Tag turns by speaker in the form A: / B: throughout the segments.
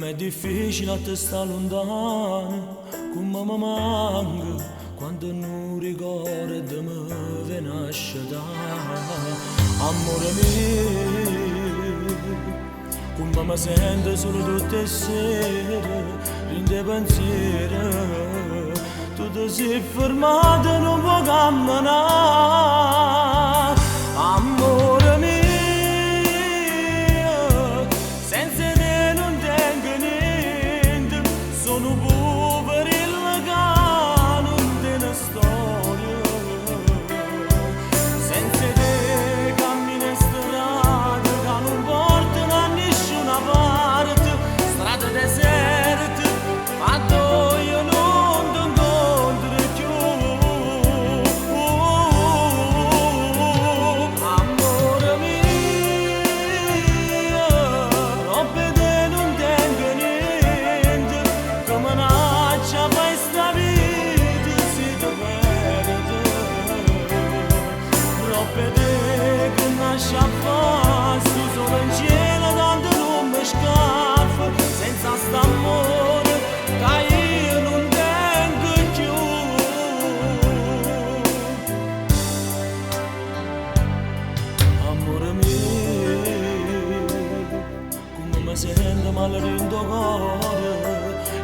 A: Com'è difficile a te sta lontano, come mi manca quando non ricordo me ve nascita. Amore mio, come mi sento solo tutte le sere, in te pensiero, tu ti sei fermato e non puoi camminare. Amore mio, senza te non tengo niente, sono povero il che non tiene storia. Senza te cammino strade che non portano a nessuna parte, strade deserte, ma dove io non ti incontro più. Amore mio, troppo te non tengo niente, che minaccia questa vita si ti perde. Troppo te che nasce a fare, sto solo in cielo tanto non mi scappa, senza st'amore che io non tengo più. Amore mio, come mi sento male dentro cuore,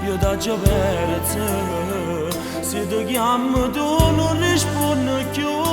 A: io t'ho perso, se ti chiamo tu non rispondi più.